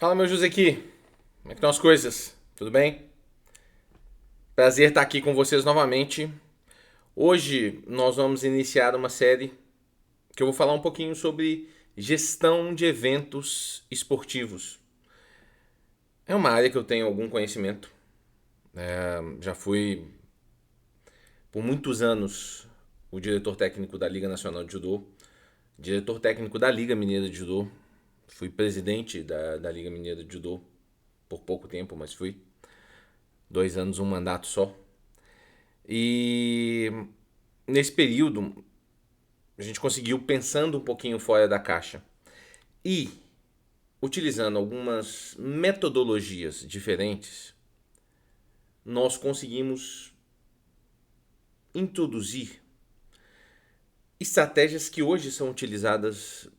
Fala, meu Josequi. Como é que estão as coisas? Tudo bem? Prazer estar aqui com vocês novamente. Hoje nós vamos iniciar uma série que eu vou falar um pouquinho sobre gestão de eventos esportivos. É uma área que eu tenho algum conhecimento. Já fui por muitos anos o diretor técnico da Liga Nacional de Judô, diretor técnico da Liga Mineira de Judô. Fui presidente da Liga Mineira de Judô por pouco tempo, mas fui. 2 anos, um mandato só. E nesse período a gente conseguiu, pensando um pouquinho fora da caixa e utilizando algumas metodologias diferentes, nós conseguimos introduzir estratégias que hoje são utilizadas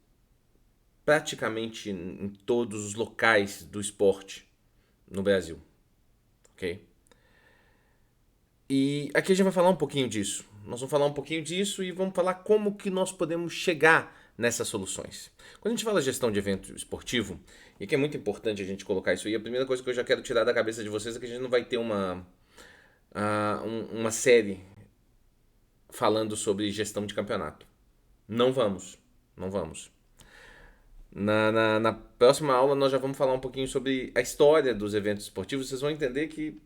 praticamente em todos os locais do esporte no Brasil, ok? E aqui a gente vai falar um pouquinho disso. Nós vamos falar um pouquinho disso e vamos falar como que nós podemos chegar nessas soluções. Quando a gente fala gestão de evento esportivo, e que é muito importante a gente colocar isso aí, a primeira coisa que eu já quero tirar da cabeça de vocês é que a gente não vai ter uma série falando sobre gestão de campeonato. Não vamos. Não vamos. Na próxima aula nós já vamos falar um pouquinho sobre a história dos eventos esportivos. Vocês vão entender que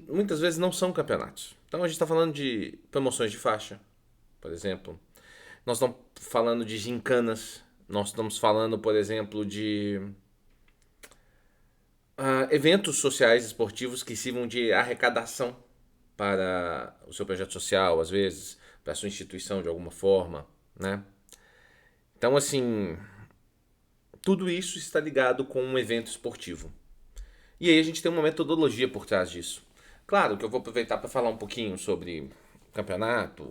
muitas vezes não são campeonatos. Então a gente está falando de promoções de faixa, por exemplo. Nós estamos falando de gincanas. Nós estamos falando, por exemplo, de eventos sociais esportivos que sirvam de arrecadação para o seu projeto social, às vezes, para a sua instituição de alguma forma, né? Então, assim, tudo isso está ligado com um evento esportivo. E aí a gente tem uma metodologia por trás disso. Claro que eu vou aproveitar para falar um pouquinho sobre campeonato,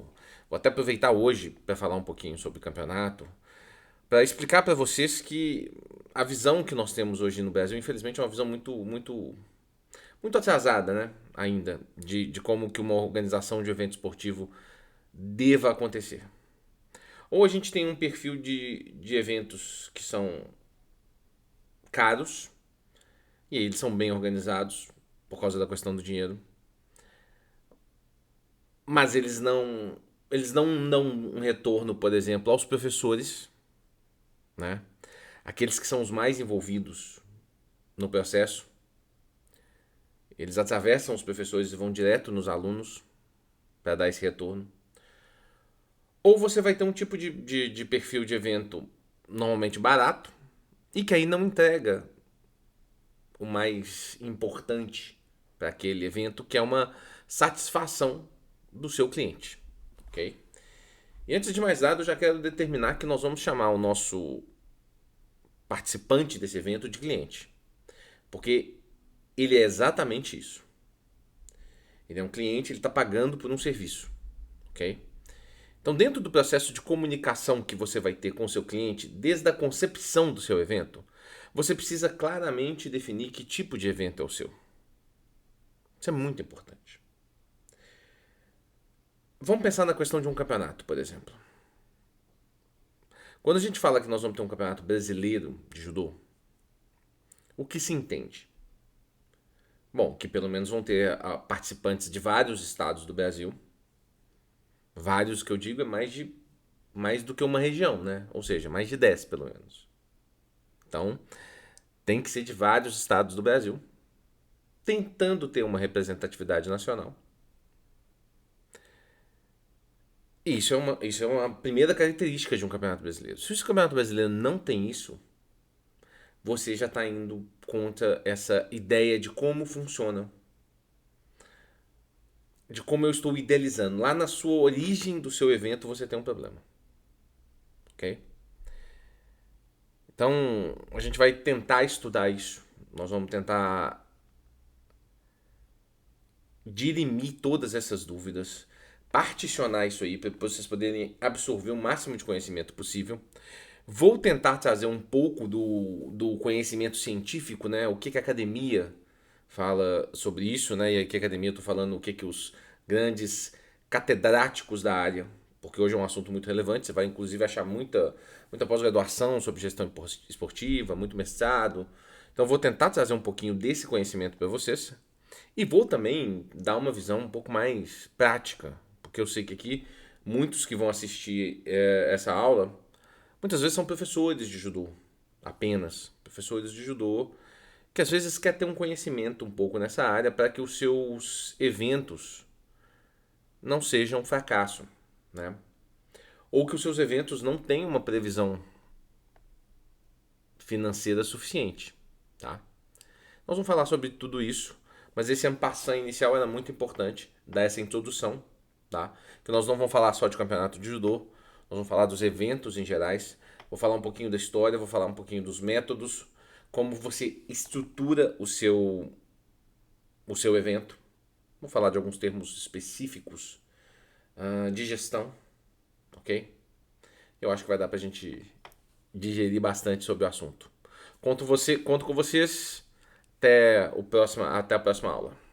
vou até aproveitar hoje para falar um pouquinho sobre campeonato, para explicar para vocês que a visão que nós temos hoje no Brasil, infelizmente, é uma visão muito atrasada, né? Ainda, de como que uma organização de evento esportivo deva acontecer. Ou a gente tem um perfil de eventos que são caros, e aí eles são bem organizados por causa da questão do dinheiro, mas eles não dão um retorno, por exemplo, aos professores, né? Aqueles que são os mais envolvidos no processo. Eles atravessam os professores e vão direto nos alunos para dar esse retorno. Ou você vai ter um tipo de perfil de evento normalmente barato e que aí não entrega o mais importante para aquele evento, que é uma satisfação do seu cliente, ok? E antes de mais nada, eu já quero determinar que nós vamos chamar o nosso participante desse evento de cliente, porque ele é exatamente isso. Ele é um cliente, ele está pagando por um serviço, ok? Então, dentro do processo de comunicação que você vai ter com o seu cliente, desde a concepção do seu evento, você precisa claramente definir que tipo de evento é o seu. Isso é muito importante. Vamos pensar na questão de um campeonato, por exemplo. Quando a gente fala que nós vamos ter um campeonato brasileiro de judô, o que se entende? Bom, que pelo menos vão ter participantes de vários estados do Brasil. Vários que eu digo é mais do que uma região, né? Ou seja, mais de 10 pelo menos. Então, tem que ser de vários estados do Brasil, tentando ter uma representatividade nacional. E isso é uma primeira característica de um campeonato brasileiro. Se o campeonato brasileiro não tem isso, você já está indo contra essa ideia de como funciona, de como eu estou idealizando. Lá na sua origem do seu evento você tem um problema, ok? Então a gente vai tentar estudar isso. Nós vamos tentar dirimir todas essas dúvidas, particionar isso aí para vocês poderem absorver o máximo de conhecimento possível. Vou tentar trazer um pouco do conhecimento científico, né? O que a academia fala sobre isso, né? E aqui a academia eu tô falando o que os grandes catedráticos da área, porque hoje é um assunto muito relevante. Você vai inclusive achar muita pós-graduação sobre gestão esportiva, muito mestrado. Então eu vou tentar trazer um pouquinho desse conhecimento para vocês e vou também dar uma visão um pouco mais prática, porque eu sei que aqui muitos que vão assistir essa aula muitas vezes são professores de judô, apenas professores de judô, que às vezes quer ter um conhecimento um pouco nessa área para que os seus eventos não sejam um fracasso, né? Ou que os seus eventos não tenham uma previsão financeira suficiente, tá? Nós vamos falar sobre tudo isso, mas esse ampassã inicial era muito importante, dar essa introdução, tá? Que nós não vamos falar só de campeonato de judô, nós vamos falar dos eventos em gerais, vou falar um pouquinho da história, vou falar um pouquinho dos métodos, como você estrutura o seu evento, vou falar de alguns termos específicos de gestão, ok? Eu acho que vai dar pra gente digerir bastante sobre o assunto. Conto com vocês. Até a próxima aula.